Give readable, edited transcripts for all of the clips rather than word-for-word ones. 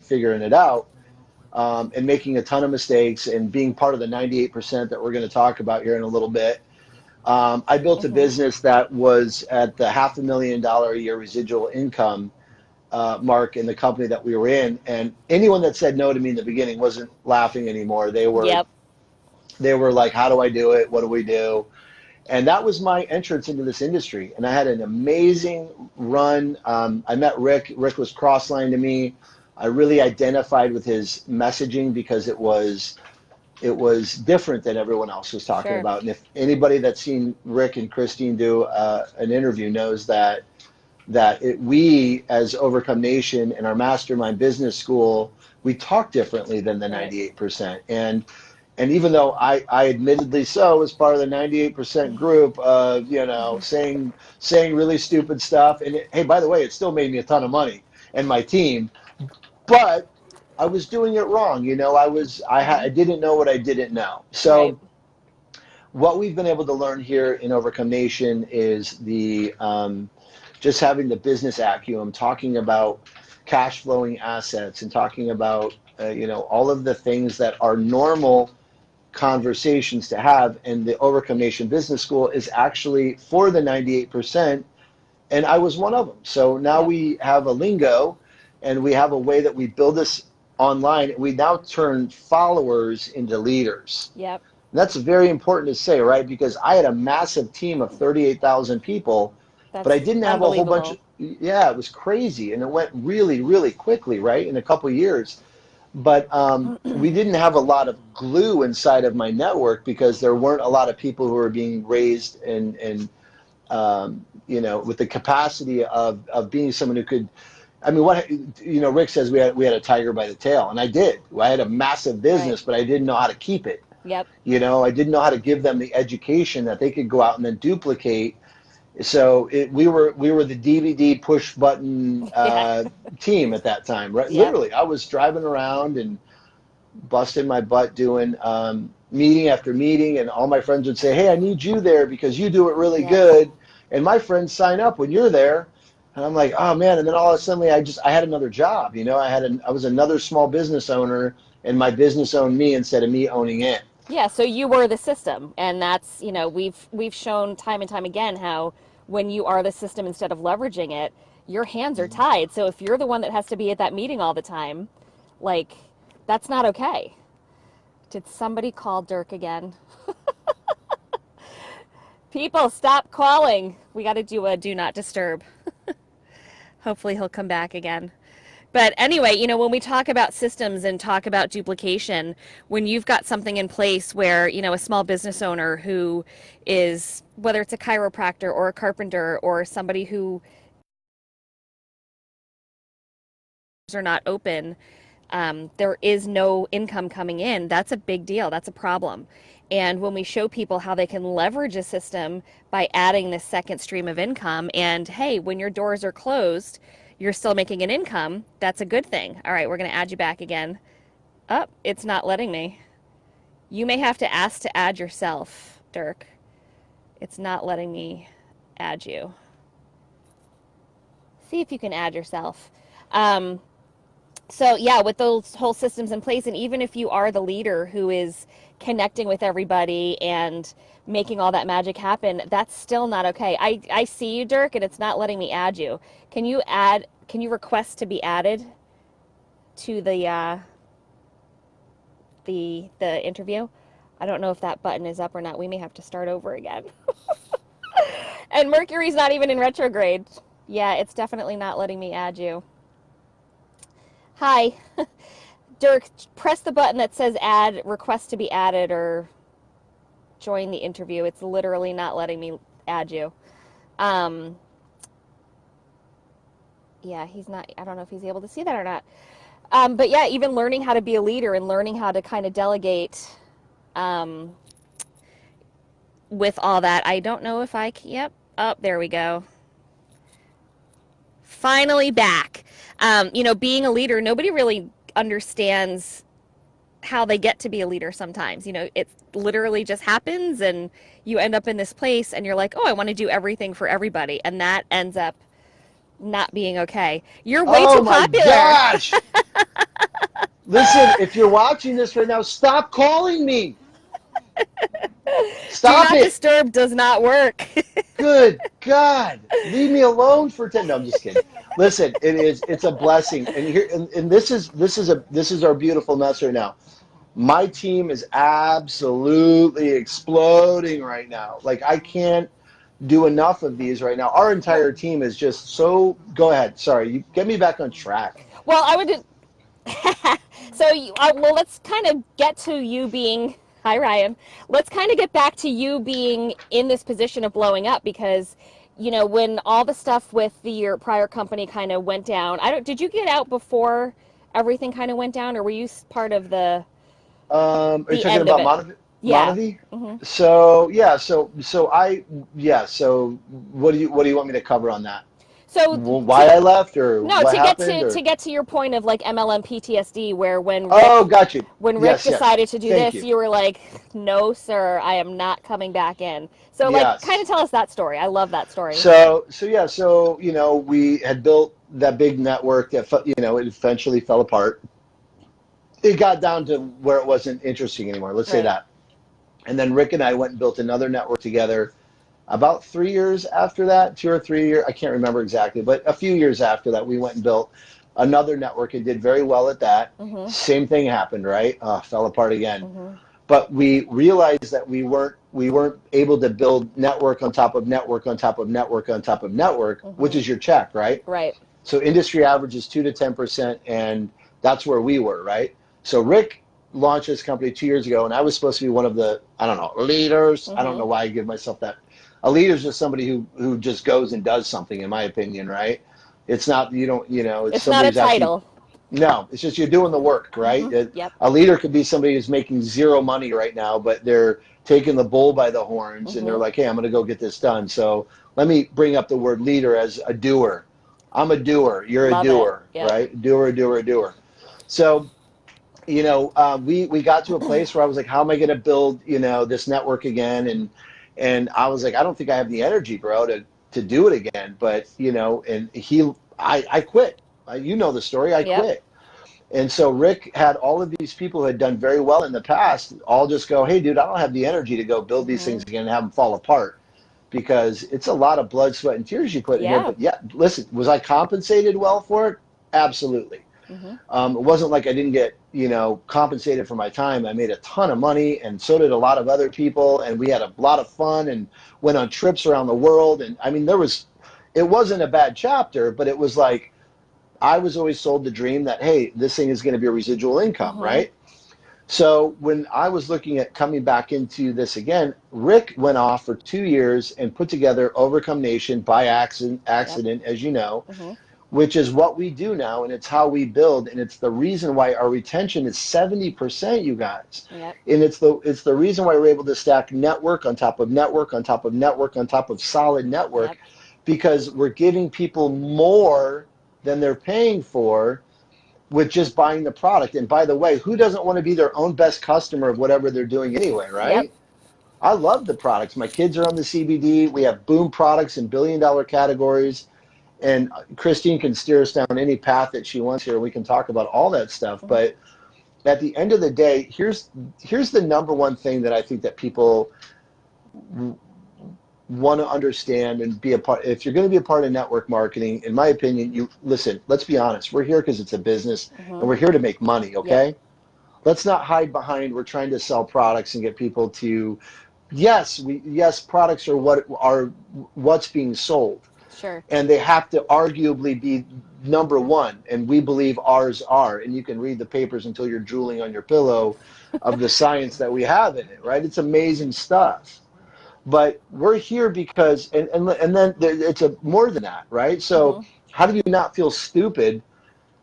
figuring it out, and making a ton of mistakes and being part of the 98% that we're going to talk about here in a little bit. I built a Mm-hmm. business that was at the $500,000 a year residual income mark in the company that we were in, and anyone that said no to me in the beginning wasn't laughing anymore. Yep. They were like, "How do I do it? What do we do?" And that was my entrance into this industry. And I had an amazing run. I met Rick. Rick was cross-line to me. I really identified with his messaging because it was different than everyone else was talking Sure. about. And if anybody that's seen Rick and Christine do an interview knows that we as Overcome Nation and our mastermind business school, we talk differently than the Right. 98%. And even though I admittedly so was part of the 98% group of, saying really stupid stuff. And hey, by the way, it still made me a ton of money and my team, but I was doing it wrong. Mm-hmm. I didn't know what I didn't know. Right. So what we've been able to learn here in Overcome Nation is the just having the business acumen, talking about cash flowing assets and talking about all of the things that are normal conversations to have. And the Overcome Nation Business School is actually for the 98%, and I was one of them. So now Yep. we have a lingo, and we have a way that we build this online. We now turn followers into leaders. Yep. And that's very important to say, right? Because I had a massive team of 38,000 people, but I That's didn't have a whole bunch of, unbelievable. yeah, it was crazy. And it went really, really quickly, right? In a couple of years. But we didn't have a lot of glue inside of my network because there weren't a lot of people who were being raised with the capacity of being someone who could. I mean, Rick says we had a tiger by the tail, and I did. I had a massive Right. business, but I didn't know how to keep it. Yep. I didn't know how to give them the education that they could go out and then duplicate. So we were the DVD push button Yeah. team at that time, right? Yep. Literally, I was driving around and busting my butt doing meeting after meeting, and all my friends would say, "Hey, I need you there because you do it really Yep. good." And my friends sign up when you're there, and I'm like, "Oh man!" And then all of a sudden, I had another job. I was another small business owner, and my business owned me instead of me owning it. Yeah, so you were the system, and that's, we've shown time and time again how when you are the system instead of leveraging it, your hands are tied. So if you're the one that has to be at that meeting all the time, like, that's not okay. Did somebody call Dirk again? People, stop calling. We got to do a do not disturb. Hopefully he'll come back again. But anyway, when we talk about systems and talk about duplication, when you've got something in place where, a small business owner who is, whether it's a chiropractor or a carpenter or somebody who are not open, there is no income coming in, that's a big deal. That's a problem. And when we show people how they can leverage a system by adding this second stream of income, and hey, when your doors are closed, you're still making an income, that's a good thing. All right, we're going to add you back again. Oh, it's not letting me. You may have to ask to add yourself, Dirk. It's not letting me add you. See if you can add yourself. Um, so yeah, with those whole systems in place, and even if you are the leader who is connecting with everybody and making all that magic happen, that's still not okay. I see you, Dirk, and it's not letting me add you. Can you request to be added to the interview? I don't know if that button is up or not. We may have to start over again. And Mercury's not even in retrograde. Yeah, it's definitely not letting me add you. Hi. Dirk, press the button that says add, request to be added, or join the interview. It's literally not letting me add you. Um, yeah, he's not, I don't know if he's able to see that or not. But yeah, even learning how to be a leader and learning how to kind of delegate um, with all that. I don't know if I can, yep. Oh, there we go. Finally back. Being a leader, nobody really understands how they get to be a leader sometimes. It literally just happens and you end up in this place and you're like, oh, I want to do everything for everybody. And that ends up not being okay. You're way too Oh my popular. gosh! Listen, if you're watching this right now, stop calling me. Do Stop not it. disturb does not work. Good God. Leave me alone for 10. No, I'm just kidding. Listen, it's a blessing. And this is our beautiful mess right now. My team is absolutely exploding right now. Like I can't do enough of these right now. Our Well, entire team is just so. Go ahead. Sorry, you get me back on track. well, I would. So, well, let's kind of get to you being. Hi, Ryan. Let's kind of get back to you being in this position of blowing up because, when all the stuff with your prior company kind of went down. I don't. Did you get out before everything kind of went down, or were you part of Are you the talking end of about it? Monavi? Yeah. Monavi? Hmm. So yeah, so I yeah. So what do you want me to cover on that? So Why to I left or no what to get happened to or? to get to your point of like MLM PTSD, where Oh, got you. when Rick Yes, yes. decided to do Thank this, you. you were like, "No, sir, I am not coming back in." So, like, kind of Yes. tell us that story. I love that story. So we had built that big network that it eventually fell apart. It got down to where it wasn't interesting anymore. Let's say Right. that. And then Rick and I went and built another network together about 3 years after that, 2 or 3 years, I can't remember exactly, but a few years after that, we went and built another network and did very well at that. Mm-hmm. Same thing happened, right? Fell apart again. Mm-hmm. But we realized that we weren't able to build network on top of network on top of network on top of network, which Mm-hmm. is your check, right? Right. So industry average is 2 to 10%, and that's where we were, right? So Rick launched his company 2 years ago, and I was supposed to be one of the, I don't know, leaders. I don't Mm-hmm. know why I give myself that. A leader is just somebody who just goes and does something, in my opinion, right? It's not you don't it's It's not somebody a who's actually title. no, it's just you're doing the work, right? Mm-hmm. Yep. A leader could be somebody who's making zero money right now, but they're taking the bull by the horns and they're Mm-hmm. like, hey, I'm going to go get this done. So let me bring up the word leader as a doer. I'm a doer. You're a Love it. doer, Yep. right? Doer, doer, doer. So, we got to a place where I was like, how am I going to build, this network again? And I was like, I don't think I have the energy, bro, to do it again. But, and I quit. You know the story. I Yep. quit. And so Rick had all of these people who had done very well in the past all just go, hey, dude, I don't have the energy to go build these Mm-hmm. things again and have them fall apart because it's a lot of blood, sweat, and tears you put in here. Yeah. But yeah, listen, was I compensated well for it? Absolutely. Mm-hmm. It wasn't like I didn't get, compensated for my time. I made a ton of money, and so did a lot of other people, and we had a lot of fun and went on trips around the world. And I mean, it wasn't a bad chapter, but it was like I was always sold the dream that, hey, this thing is going to be a residual income, Mm-hmm. right? So when I was looking at coming back into this again, Rick went off for 2 years and put together Overcome Nation by Yep. accident, as you know, Mm-hmm. which is what we do now, and it's how we build, and it's the reason why our retention is 70%, you guys. Yep. And it's the reason why we're able to stack network on top of network on top of network on top of solid network, Yep. because we're giving people more than they're paying for with just buying the product. And by the way, who doesn't want to be their own best customer of whatever they're doing anyway, Yep. right? I love the products. My kids are on the CBD. We have boom products in billion-dollar categories. And Christine can steer us down any path that she wants here. We can talk about all that stuff. Mm-hmm. But at the end of the day, here's the number one thing that I think that people want to understand and be a part. If you're going to be a part of network marketing, in my opinion, you listen, let's be honest. We're here because it's a business Mm-hmm. and we're here to make money, Yep. okay? Let's not hide behind we're trying to sell products and get people to yes, products are what's being sold, Sure. and they have to arguably be number one, and we believe ours are. And you can read the papers until you're drooling on your pillow of the science that we have in it, right? It's amazing stuff. But we're here because, and then it's more than that, right? So Mm-hmm. how do you not feel stupid,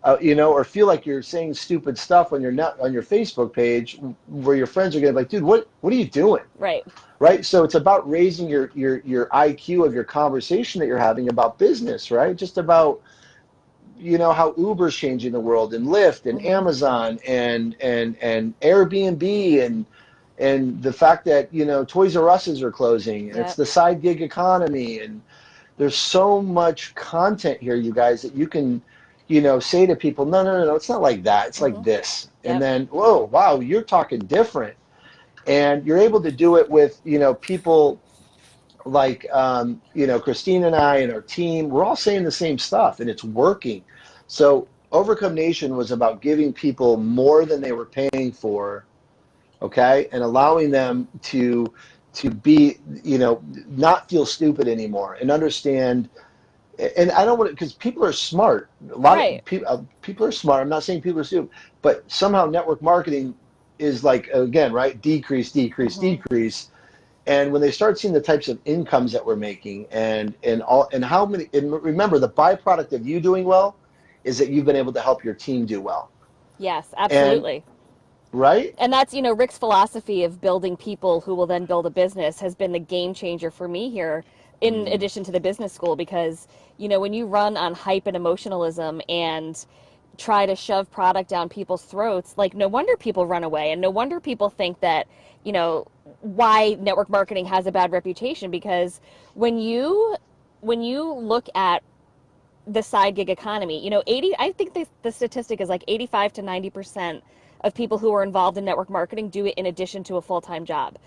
or feel like you're saying stupid stuff on your Facebook page where your friends are going to be like, dude, what are you doing? Right. Right? So it's about raising your IQ of your conversation that you're having about business, right? Just about, how Uber's changing the world, and Lyft and Mm-hmm. Amazon and Airbnb, and the fact that, Toys R Us's are closing, and it's Yep. the side gig economy, and there's so much content here, you guys, that you can, say to people, no, no, no, no, it's not like that. It's like Mm-hmm. this. And Yep. then, whoa, wow, you're talking different. And you're able to do it with, people like, Christine and I and our team. We're all saying the same stuff and it's working. So Overcome Nation was about giving people more than they were paying for, okay, and allowing them to be, not feel stupid anymore and understand. And I don't want to, because people are smart. A lot Right. of people are smart. I'm not saying people are stupid, but somehow network marketing is like, again, right, decrease, decrease, Hmm. decrease. And when they start seeing the types of incomes that we're making, and how many, and remember, the byproduct of you doing well is that you've been able to help your team do well. Yes, And absolutely. right. And that's, Rick's philosophy of building people who will then build a business has been the game changer for me here, in Mm, addition to the business school, because, when you run on hype and emotionalism and try to shove product down people's throats, like, no wonder people run away, and no wonder people think that, why network marketing has a bad reputation, because when you look at the side gig economy. 80, I think the statistic is like 85 to 90% of people who are involved in network marketing do it in addition to a full-time job.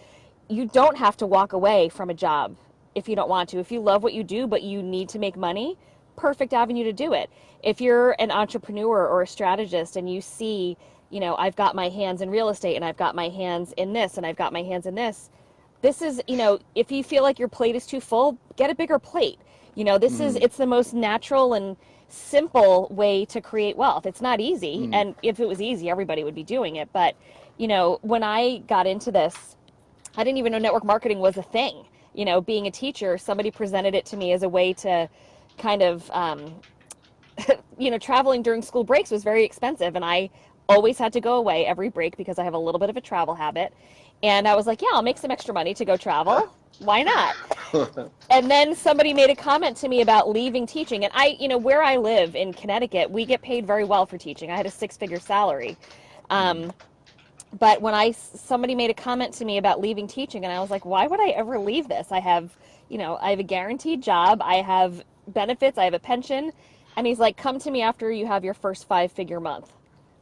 You don't have to walk away from a job if you don't want to. If you love what you do, but you need to make money, perfect avenue to do it. If you're an entrepreneur or a strategist and you see, I've got my hands in real estate and I've got my hands in this and I've got my hands in this, this is, if you feel like your plate is too full, get a bigger plate. mm, It's the most natural and simple way to create wealth. It's not easy. mm. And if it was easy, everybody would be doing it. But, when I got into this, I didn't even know network marketing was a thing. Being a teacher, somebody presented it to me as a way to kind of, traveling during school breaks was very expensive. And I always had to go away every break because I have a little bit of a travel habit. And I was like, yeah, I'll make some extra money to go travel. Why not? And then somebody made a comment to me about leaving teaching. And where I live in Connecticut, we get paid very well for teaching. I had a six-figure salary. Mm. But when somebody made a comment to me about leaving teaching, and I was like, why would I ever leave this? I have a guaranteed job. I have benefits. I have a pension. And he's like, come to me after you have your first five-figure month.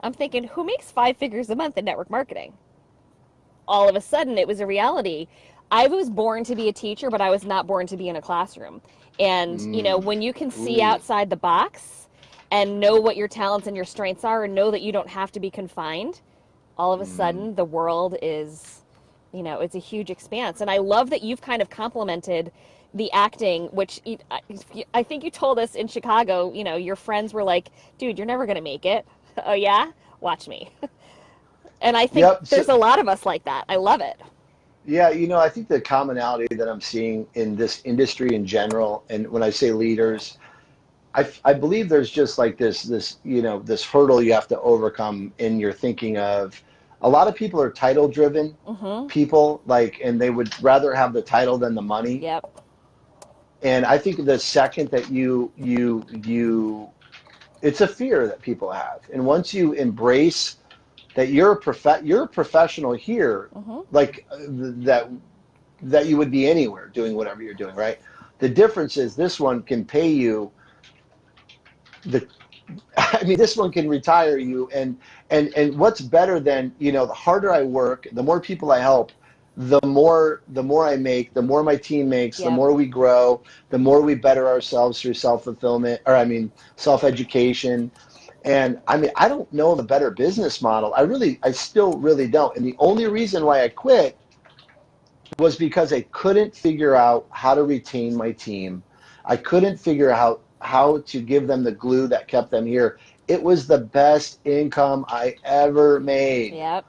I'm thinking, who makes five figures a month in network marketing? All of a sudden, it was a reality. I was born to be a teacher, but I was not born to be in a classroom. And, Mm. when you can see Ooh. outside the box and know what your talents and your strengths are and know that you don't have to be confined, all of a Mm. sudden the world is, it's a huge expanse. And I love that you've kind of complemented the acting, which I think you told us in Chicago, your friends were like, dude, you're never going to make it. Oh, yeah? Watch me. And I think Yep. So, there's a lot of us like that. I love it. yeah, I think the commonality that I'm seeing in this industry in general, and when I say leaders, I believe there's just like this this hurdle you have to overcome in your thinking of. A lot of people are title driven Mm-hmm. people, like, and they would rather have the title than the money. Yep. And I think the second that you it's a fear that people have, and once you embrace that you're a professional here, Mm-hmm. like, that you would be anywhere doing whatever you're doing, right? The difference is this one can pay you the I mean, this one can retire you, and what's better than, the harder I work, the more people I help, the more I make, the more my team makes, the Yep. more we grow, the more we better ourselves through self-fulfillment, or I mean, self-education. And I mean, I don't know of a better business model. I still really don't. And the only reason why I quit was because I couldn't figure out how to retain my team. I couldn't figure out how to give them the glue that kept them here. It was the best income I ever made. Yep.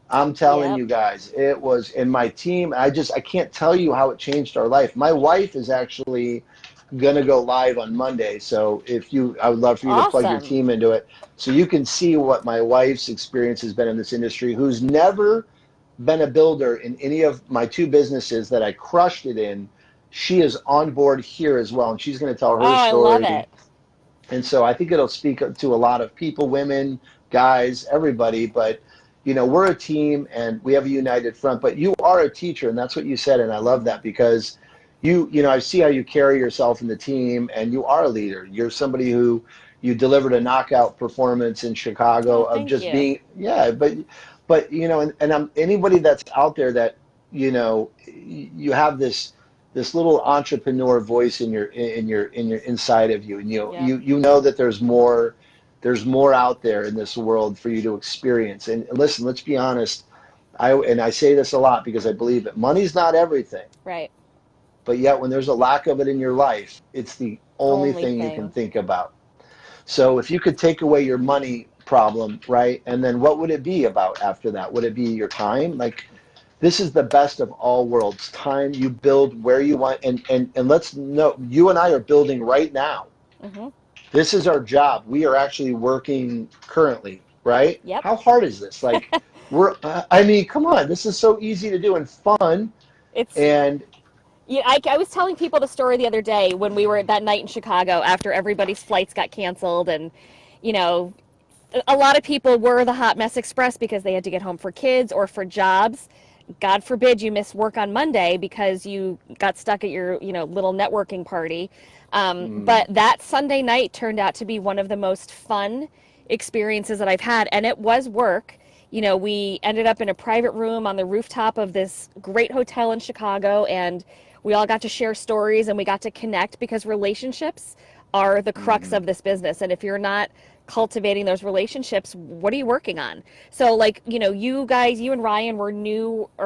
I'm telling Yep. you guys, it was in my team. I can't tell you how it changed our life. My wife is actually gonna go live on Monday. So I would love for you to plug your Awesome. team into it so you can see what my wife's experience has been in this industry, who's never been a builder in any of my two businesses that I crushed it in. She is on board here as well, and she's going to tell Oh, her I love story. it. And so I think it'll speak to a lot of people, women, guys, everybody. But we're a team and we have a united front. But you are a teacher, and that's what you said, and I love Mm-hmm. that because I see how you carry yourself in the team, and you are a leader. You're somebody who You delivered a knockout performance in Chicago Oh, of thank just you. being, yeah, but and I'm anybody that's out there that, you have this little entrepreneur voice in your inside of you, and Yep. you know that there's more out there in this world for you to experience. And listen, let's be honest. I say this a lot because I believe it. Money's not everything, Right. but yet when there's a lack of it in your life, it's the only Only thing you can thing. think about. So if you could take away your money problem, right, and then what would it be about after that? Would it be your time? Like, this is the best of all worlds. Time, you build where you want, and let's know, you and I are building right now. Hmm. This is our job. We are actually working currently, right? Yep. How hard is this? Like, I mean, come on, this is so easy to do and fun. It's And Yeah, I was telling people the story the other day when we were that night in Chicago after everybody's flights got canceled, and you know, a lot of people were the hot mess express because they had to get home for kids or for jobs. God forbid you miss work on Monday because you got stuck at your, little networking party. But mm, that Sunday night turned out to be one of the most fun experiences that I've had, and it was work. We ended up in a private room on the rooftop of this great hotel in Chicago, and we all got to share stories and we got to connect because relationships are the crux mm. of this business. And if you're not cultivating those relationships, what are you working on? So, like, you guys, you and Ryan were new, or